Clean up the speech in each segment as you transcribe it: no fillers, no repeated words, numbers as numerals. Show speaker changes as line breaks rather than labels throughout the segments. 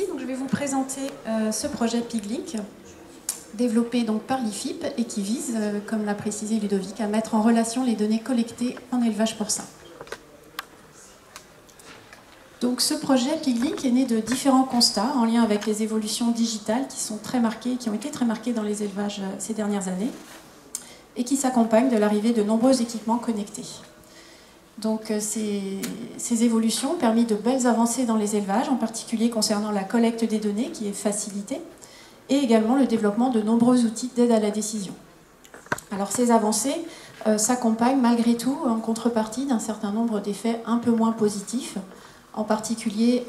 Donc, je vais vous présenter ce projet PigLink, développé donc par l'IFIP et qui vise, comme l'a précisé Ludovic, à mettre en relation les données collectées en élevage porcin. Donc, ce projet PigLink est né de différents constats en lien avec les évolutions digitales qui sont très marquées, qui ont été très marquées dans les élevages ces dernières années et qui s'accompagnent de l'arrivée de nombreux équipements connectés. Donc ces évolutions ont permis de belles avancées dans les élevages, en particulier concernant la collecte des données qui est facilitée, et également le développement de nombreux outils d'aide à la décision. Alors ces avancées s'accompagnent malgré tout en contrepartie d'un certain nombre d'effets un peu moins positifs, en particulier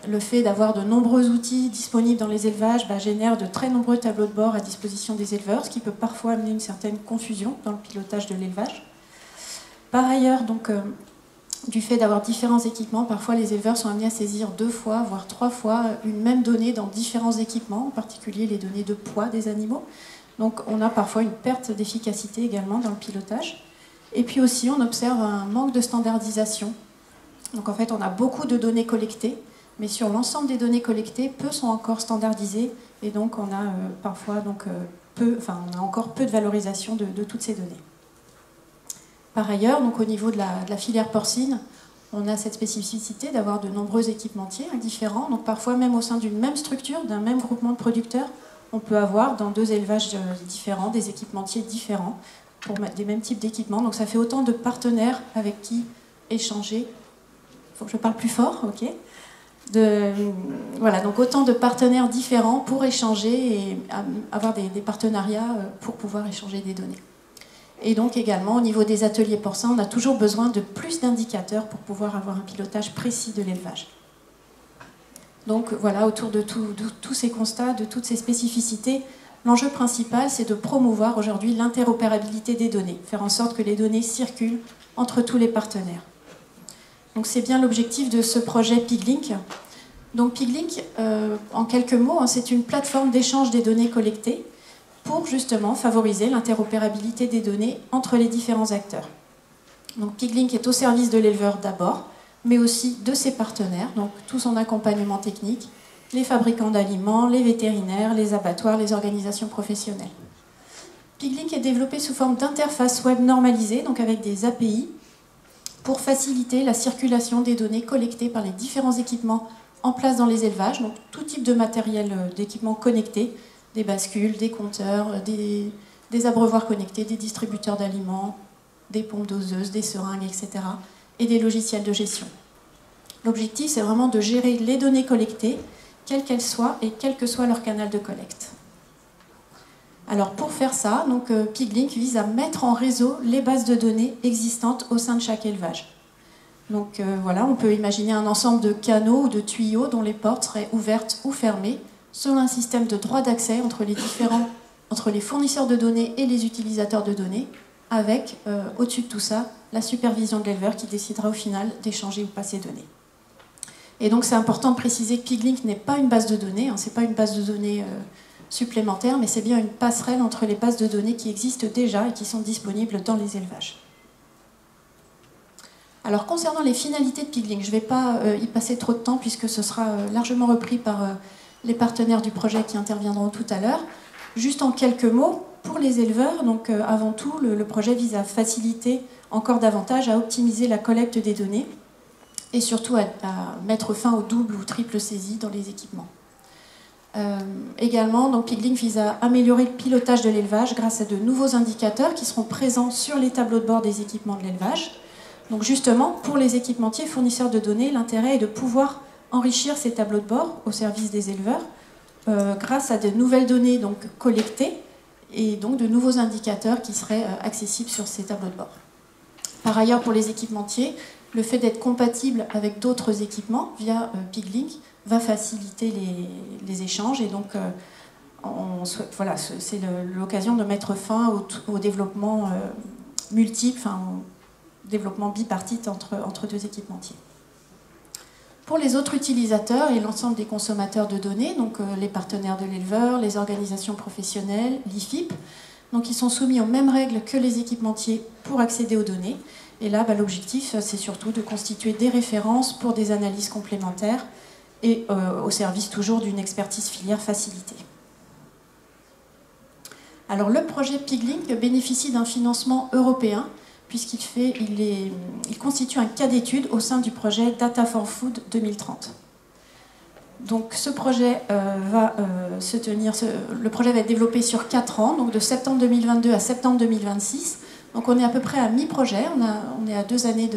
le fait d'avoir de nombreux outils disponibles dans les élevages génère de très nombreux tableaux de bord à disposition des éleveurs, ce qui peut parfois amener une certaine confusion dans le pilotage de l'élevage. Par ailleurs, donc, du fait d'avoir différents équipements, parfois les éleveurs sont amenés à saisir 2 fois, voire 3 fois une même donnée dans différents équipements, en particulier les données de poids des animaux. Donc on a parfois une perte d'efficacité également dans le pilotage. Et puis aussi, on observe un manque de standardisation. Donc en fait, on a beaucoup de données collectées, mais sur l'ensemble des données collectées, peu sont encore standardisées, et donc on a parfois on a encore peu de valorisation de toutes ces données. Par ailleurs, donc au niveau de la filière porcine, on a cette spécificité d'avoir de nombreux équipementiers différents. Donc parfois même au sein d'une même structure, d'un même groupement de producteurs, on peut avoir dans 2 élevages différents des équipementiers différents pour des mêmes types d'équipements. Donc ça fait autant de partenaires avec qui échanger. Il faut que je parle plus fort, ok. Voilà, donc autant de partenaires différents pour échanger et avoir des partenariats pour pouvoir échanger des données. Et donc également, au niveau des ateliers porcins, on a toujours besoin de plus d'indicateurs pour pouvoir avoir un pilotage précis de l'élevage. Donc voilà, autour de tous ces constats, de toutes ces spécificités, l'enjeu principal, c'est de promouvoir aujourd'hui l'interopérabilité des données, faire en sorte que les données circulent entre tous les partenaires. Donc c'est bien l'objectif de ce projet PigLink. Donc PigLink, en quelques mots, c'est une plateforme d'échange des données collectées pour justement favoriser l'interopérabilité des données entre les différents acteurs. Donc PigLink est au service de l'éleveur d'abord, mais aussi de ses partenaires, donc tout son accompagnement technique, les fabricants d'aliments, les vétérinaires, les abattoirs, les organisations professionnelles. PigLink est développé sous forme d'interface web normalisée, donc avec des API, pour faciliter la circulation des données collectées par les différents équipements en place dans les élevages, donc tout type de matériel d'équipement connecté, des bascules, des compteurs, des abreuvoirs connectés, des distributeurs d'aliments, des pompes doseuses, des seringues, etc. et des logiciels de gestion. L'objectif, c'est vraiment de gérer les données collectées, quelles qu'elles soient et quel que soit leur canal de collecte. Alors pour faire ça, donc, PigLink vise à mettre en réseau les bases de données existantes au sein de chaque élevage. Donc voilà, on peut imaginer un ensemble de canaux ou de tuyaux dont les portes seraient ouvertes ou fermées, selon un système de droit d'accès entre les fournisseurs de données et les utilisateurs de données, avec, au-dessus de tout ça, la supervision de l'éleveur qui décidera au final d'échanger ou pas ces données. Et donc c'est important de préciser que PigLink n'est pas une base de données, ce n'est pas une base de données supplémentaire, mais c'est bien une passerelle entre les bases de données qui existent déjà et qui sont disponibles dans les élevages. Alors concernant les finalités de PigLink, je ne vais pas y passer trop de temps puisque ce sera largement repris par les partenaires du projet qui interviendront tout à l'heure. Juste en quelques mots, pour les éleveurs, donc avant tout, le projet vise à faciliter encore davantage, à optimiser la collecte des données et surtout à mettre fin aux doubles ou triples saisies dans les équipements. Également, donc, PigLink vise à améliorer le pilotage de l'élevage grâce à de nouveaux indicateurs qui seront présents sur les tableaux de bord des équipements de l'élevage. Donc justement, pour les équipementiers fournisseurs de données, l'intérêt est de pouvoir enrichir ces tableaux de bord au service des éleveurs grâce à de nouvelles données donc, collectées et donc de nouveaux indicateurs qui seraient accessibles sur ces tableaux de bord. Par ailleurs, pour les équipementiers, le fait d'être compatible avec d'autres équipements via PigLink va faciliter les échanges et donc voilà, c'est l'occasion de mettre fin au développement multiple, au développement bipartite entre 2 équipementiers. Pour les autres utilisateurs et l'ensemble des consommateurs de données, donc les partenaires de l'éleveur, les organisations professionnelles, l'IFIP, donc ils sont soumis aux mêmes règles que les équipementiers pour accéder aux données. Et là, l'objectif, c'est surtout de constituer des références pour des analyses complémentaires et au service toujours d'une expertise filière facilitée. Alors le projet PigLink bénéficie d'un financement européen puisqu'il constitue un cas d'étude au sein du projet Data for Food 2030. Donc ce projet le projet va être développé sur 4 ans, donc de septembre 2022 à septembre 2026. Donc on est à peu près à mi-projet, on est à 2 années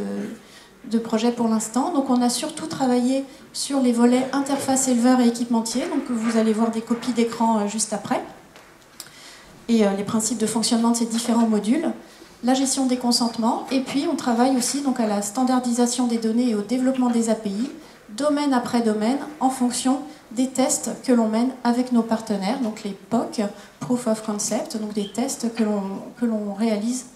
de projet pour l'instant. Donc on a surtout travaillé sur les volets interface éleveur et équipementier, donc vous allez voir des copies d'écran juste après. Et les principes de fonctionnement de ces différents modules, la gestion des consentements, et puis on travaille aussi donc à la standardisation des données et au développement des API, domaine après domaine, en fonction des tests que l'on mène avec nos partenaires, donc les POC, Proof of Concept, donc des tests que l'on réalise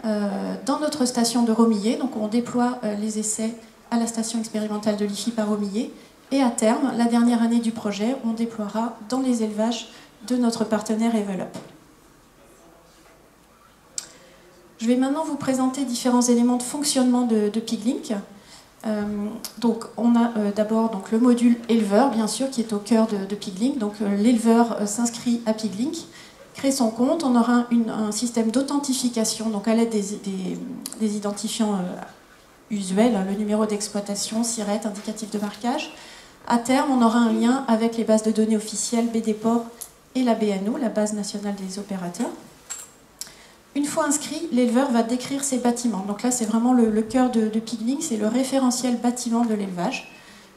dans notre station de Romillet. Donc on déploie les essais à la station expérimentale de l'IFI par Romillet, et à terme, la dernière année du projet, on déploiera dans les élevages de notre partenaire Evelop. Je vais maintenant vous présenter différents éléments de fonctionnement de PigLink. Donc on a d'abord le module éleveur, bien sûr, qui est au cœur de PigLink. Donc l'éleveur s'inscrit à PigLink, crée son compte, on aura un système d'authentification, donc à l'aide des identifiants usuels, le numéro d'exploitation, SIRET, indicatif de marquage. À terme, on aura un lien avec les bases de données officielles BDPOR et la BNO, la base nationale des opérateurs. Une fois inscrit, l'éleveur va décrire ses bâtiments. Donc là, c'est vraiment le cœur de PigLink, c'est le référentiel bâtiment de l'élevage,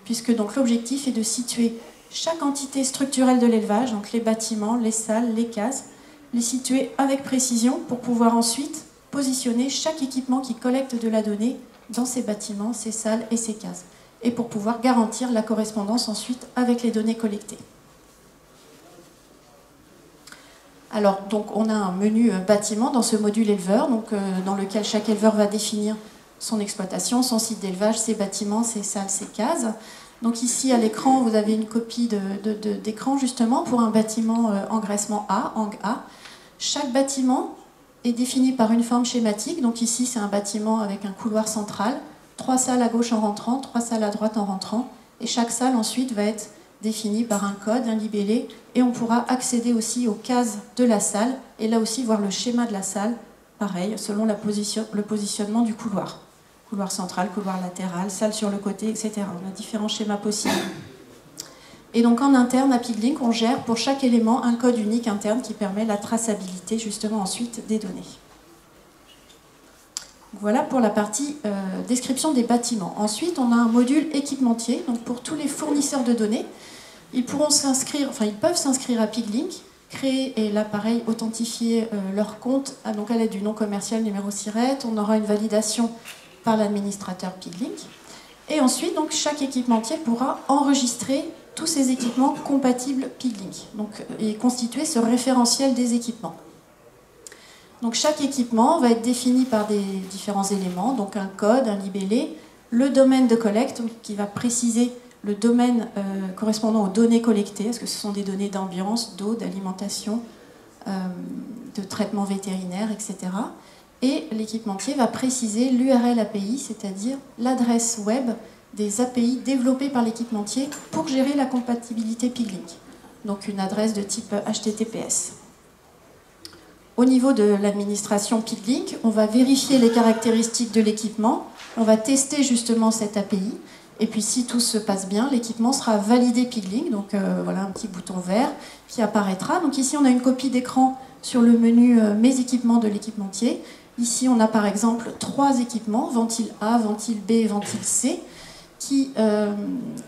puisque donc l'objectif est de situer chaque entité structurelle de l'élevage, donc les bâtiments, les salles, les cases, les situer avec précision pour pouvoir ensuite positionner chaque équipement qui collecte de la donnée dans ces bâtiments, ces salles et ces cases, et pour pouvoir garantir la correspondance ensuite avec les données collectées. Alors, donc, on a un menu bâtiment dans ce module éleveur, dans lequel chaque éleveur va définir son exploitation, son site d'élevage, ses bâtiments, ses salles, ses cases. Donc ici, à l'écran, vous avez une copie d'écran, justement, pour un bâtiment engraissement A, Ang A. Chaque bâtiment est défini par une forme schématique. Donc ici, c'est un bâtiment avec un couloir central, 3 salles à gauche en rentrant, 3 salles à droite en rentrant. Et chaque salle, ensuite, va être définie par un code, un libellé, et on pourra accéder aussi aux cases de la salle, et là aussi voir le schéma de la salle, pareil, selon le positionnement du couloir. Couloir central, couloir latéral, salle sur le côté, etc. On a différents schémas possibles. Et donc en interne, à PigLink, on gère pour chaque élément un code unique interne qui permet la traçabilité, justement, ensuite des données. Voilà pour la partie description des bâtiments. Ensuite, on a un module équipementier, donc pour tous les fournisseurs de données. Ils peuvent s'inscrire à PigLink, créer et là pareil authentifier leur compte donc à l'aide du nom commercial numéro SIRET. On aura une validation par l'administrateur PigLink. Et ensuite, donc, chaque équipementier pourra enregistrer tous ces équipements compatibles PigLink, et constituer ce référentiel des équipements. Donc chaque équipement va être défini par des différents éléments, donc un code, un libellé, le domaine de collecte qui va préciser le domaine correspondant aux données collectées, est-ce que ce sont des données d'ambiance, d'eau, d'alimentation, de traitement vétérinaire, etc. Et l'équipementier va préciser l'URL API, c'est-à-dire l'adresse web des API développées par l'équipementier pour gérer la compatibilité PigLink, donc une adresse de type HTTPS. Au niveau de l'administration PigLink, on va vérifier les caractéristiques de l'équipement, on va tester justement cette API, et puis si tout se passe bien, l'équipement sera validé PigLink, donc voilà un petit bouton vert qui apparaîtra. Donc ici on a une copie d'écran sur le menu Mes équipements de l'équipementier. Ici on a par exemple 3 équipements, ventile A, ventile B et ventile C, qui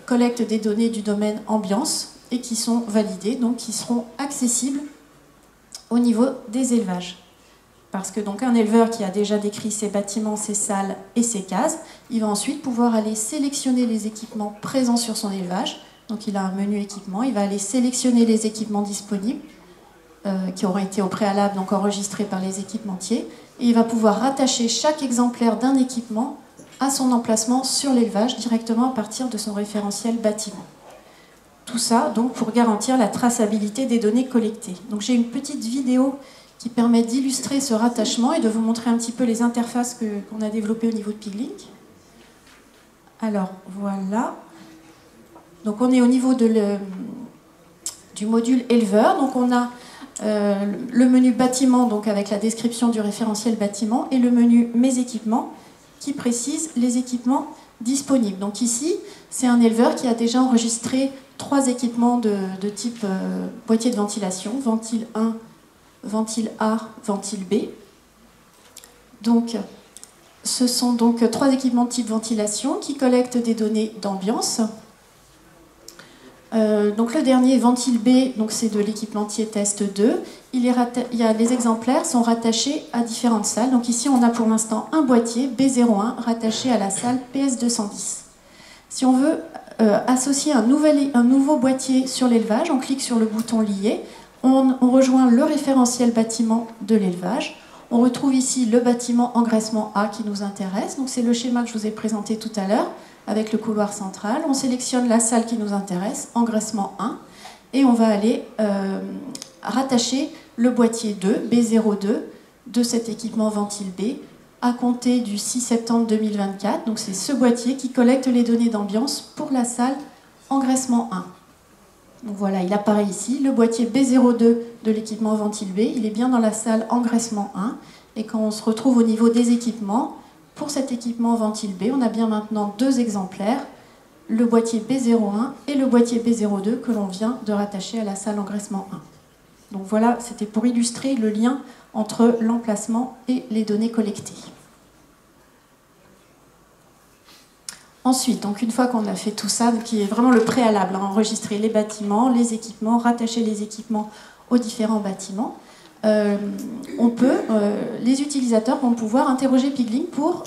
collectent des données du domaine ambiance et qui sont validés, donc qui seront accessibles au niveau des élevages. Parce que donc un éleveur qui a déjà décrit ses bâtiments, ses salles et ses cases, il va ensuite pouvoir aller sélectionner les équipements présents sur son élevage. Donc il a un menu équipement, il va aller sélectionner les équipements disponibles qui auront été au préalable donc enregistrés par les équipementiers, et il va pouvoir rattacher chaque exemplaire d'un équipement à son emplacement sur l'élevage directement à partir de son référentiel bâtiment. Tout ça donc pour garantir la traçabilité des données collectées. Donc j'ai une petite vidéo qui permet d'illustrer ce rattachement et de vous montrer un petit peu les interfaces qu'on a développées au niveau de PigLink. Alors voilà. Donc on est au niveau du module éleveur. Donc on a le menu bâtiment, donc avec la description du référentiel bâtiment, et le menu mes équipements qui précise les équipements disponibles. Donc ici, c'est un éleveur qui a déjà enregistré 3 équipements de type boîtier de ventilation, ventile 1, ventile A, ventile B. Donc ce sont donc 3 équipements de type ventilation qui collectent des données d'ambiance. Donc le dernier, ventile B, donc c'est de l'équipementier test 2. Les exemplaires sont rattachés à différentes salles. Donc ici, on a pour l'instant un boîtier B01 rattaché à la salle PS210. Si on veut associer un nouveau boîtier sur l'élevage, on clique sur le bouton lié, on rejoint le référentiel bâtiment de l'élevage. On retrouve ici le bâtiment engraissement A qui nous intéresse. Donc c'est le schéma que je vous ai présenté tout à l'heure, avec le couloir central. On sélectionne la salle qui nous intéresse, engraissement 1, et on va aller rattacher le boîtier 2, B02, de cet équipement ventile B, à compter du 6 septembre 2024. Donc c'est ce boîtier qui collecte les données d'ambiance pour la salle engraissement 1. Donc voilà, il apparaît ici, le boîtier B02 de l'équipement ventile B, il est bien dans la salle engraissement 1, et quand on se retrouve au niveau des équipements, pour cet équipement ventile B, on a bien maintenant 2 exemplaires, le boîtier B01 et le boîtier B02 que l'on vient de rattacher à la salle engraissement 1. Donc voilà, c'était pour illustrer le lien entre l'emplacement et les données collectées. Ensuite, donc une fois qu'on a fait tout ça, qui est vraiment le préalable, enregistrer les bâtiments, les équipements, rattacher les équipements aux différents bâtiments, les utilisateurs vont pouvoir interroger Piglink pour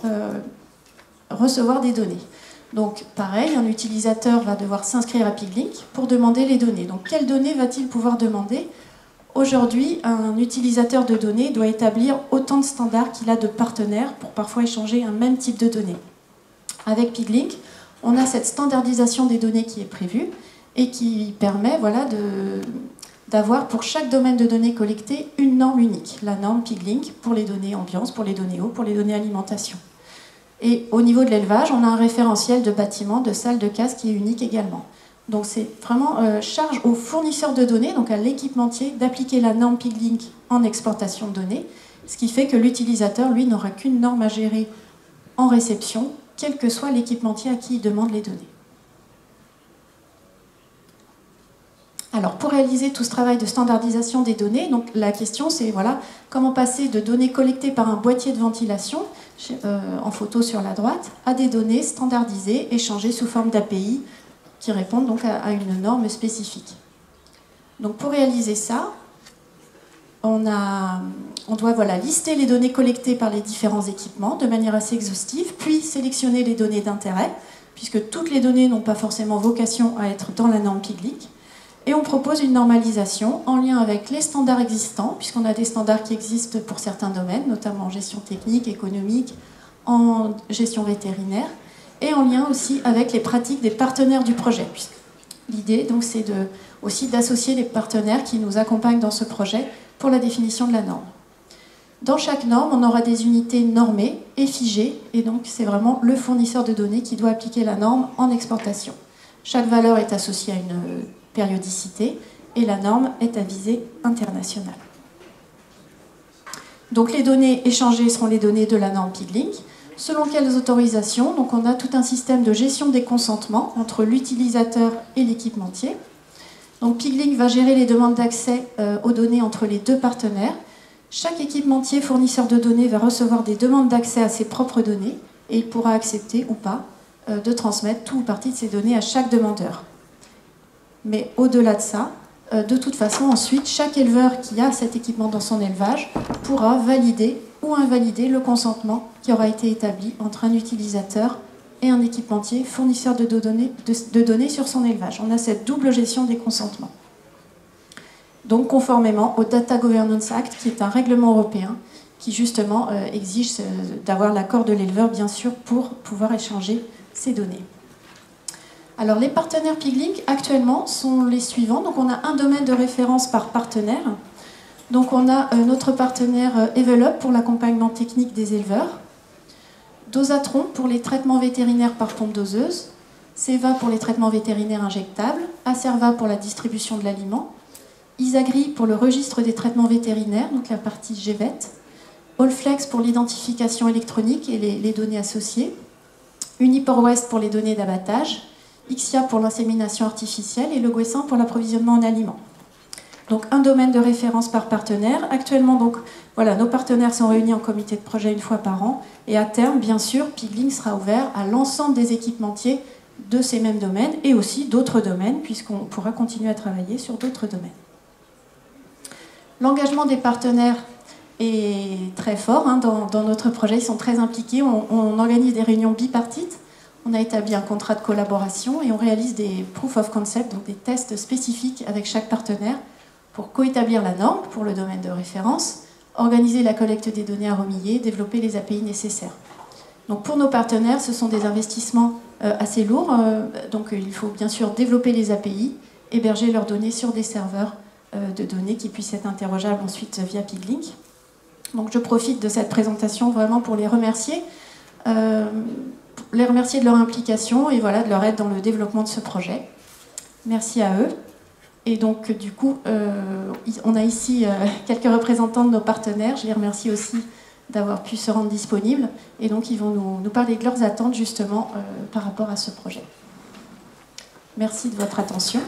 recevoir des données. Donc pareil, un utilisateur va devoir s'inscrire à Piglink pour demander les données. Donc quelles données va-t-il pouvoir demander? Aujourd'hui, un utilisateur de données doit établir autant de standards qu'il a de partenaires pour parfois échanger un même type de données. Avec Piglink, on a cette standardisation des données qui est prévue et qui permet d'avoir pour chaque domaine de données collectées une norme unique, la norme Piglink pour les données ambiance, pour les données eau, pour les données alimentation. Et au niveau de l'élevage, on a un référentiel de bâtiments, de salles de casse qui est unique également. Donc c'est vraiment charge au fournisseur de données, donc à l'équipementier, d'appliquer la norme Piglink en exportation de données, ce qui fait que l'utilisateur, lui, n'aura qu'une norme à gérer en réception, quel que soit l'équipementier à qui il demande les données. Alors, pour réaliser tout ce travail de standardisation des données, donc la question c'est voilà, comment passer de données collectées par un boîtier de ventilation, en photo sur la droite, à des données standardisées, échangées sous forme d'API, qui répondent donc à une norme spécifique. Donc pour réaliser ça, on doit lister les données collectées par les différents équipements de manière assez exhaustive, puis sélectionner les données d'intérêt, puisque toutes les données n'ont pas forcément vocation à être dans la norme Piglink. Et on propose une normalisation en lien avec les standards existants, puisqu'on a des standards qui existent pour certains domaines, notamment en gestion technique, économique, en gestion vétérinaire, et en lien aussi avec les pratiques des partenaires du projet. L'idée, donc, c'est aussi d'associer les partenaires qui nous accompagnent dans ce projet pour la définition de la norme. Dans chaque norme, on aura des unités normées et figées, et donc c'est vraiment le fournisseur de données qui doit appliquer la norme en exportation. Chaque valeur est associée à une périodicité et la norme est à visée internationale. Donc les données échangées seront les données de la norme Piglink. Selon quelles autorisations? Donc on a tout un système de gestion des consentements entre l'utilisateur et l'équipementier. Donc Piglink va gérer les demandes d'accès aux données entre les 2 partenaires. Chaque équipementier fournisseur de données va recevoir des demandes d'accès à ses propres données et il pourra accepter ou pas de transmettre tout ou partie de ces données à chaque demandeur. Mais au-delà de ça, de toute façon, ensuite, chaque éleveur qui a cet équipement dans son élevage pourra valider ou invalider le consentement qui aura été établi entre un utilisateur et un équipementier fournisseur de données sur son élevage. On a cette double gestion des consentements. Donc, conformément au Data Governance Act, qui est un règlement européen qui, justement, exige d'avoir l'accord de l'éleveur, bien sûr, pour pouvoir échanger ces données. Alors, les partenaires Piglink, actuellement, sont les suivants. Donc, on a un domaine de référence par partenaire. Donc, on a notre partenaire Evelop pour l'accompagnement technique des éleveurs, Dosatron pour les traitements vétérinaires par pompe doseuse, Ceva pour les traitements vétérinaires injectables, Acerva pour la distribution de l'aliment, Isagri pour le registre des traitements vétérinaires, donc la partie GVET, Allflex pour l'identification électronique et les données associées, Unipor West pour les données d'abattage, Ixia pour l'insémination artificielle et Le Guessin pour l'approvisionnement en aliments. Donc un domaine de référence par partenaire. Actuellement, donc, voilà, nos partenaires sont réunis en comité de projet une fois par an. Et à terme, bien sûr, Pigling sera ouvert à l'ensemble des équipementiers de ces mêmes domaines et aussi d'autres domaines, puisqu'on pourra continuer à travailler sur d'autres domaines. L'engagement des partenaires est très fort hein, dans notre projet. Ils sont très impliqués. On organise des réunions bipartites. On a établi un contrat de collaboration et on réalise des proof of concept, donc des tests spécifiques avec chaque partenaire pour coétablir la norme pour le domaine de référence, organiser la collecte des données à remiller, développer les API nécessaires. Donc pour nos partenaires, ce sont des investissements assez lourds. Donc il faut bien sûr développer les API, héberger leurs données sur des serveurs de données qui puissent être interrogeables ensuite via Piglink. Donc je profite de cette présentation vraiment pour les remercier de leur implication et voilà, de leur aide dans le développement de ce projet. Merci à eux. Et donc, du coup, on a ici quelques représentants de nos partenaires. Je les remercie aussi d'avoir pu se rendre disponibles. Et donc, ils vont nous parler de leurs attentes, justement, par rapport à ce projet. Merci de votre attention.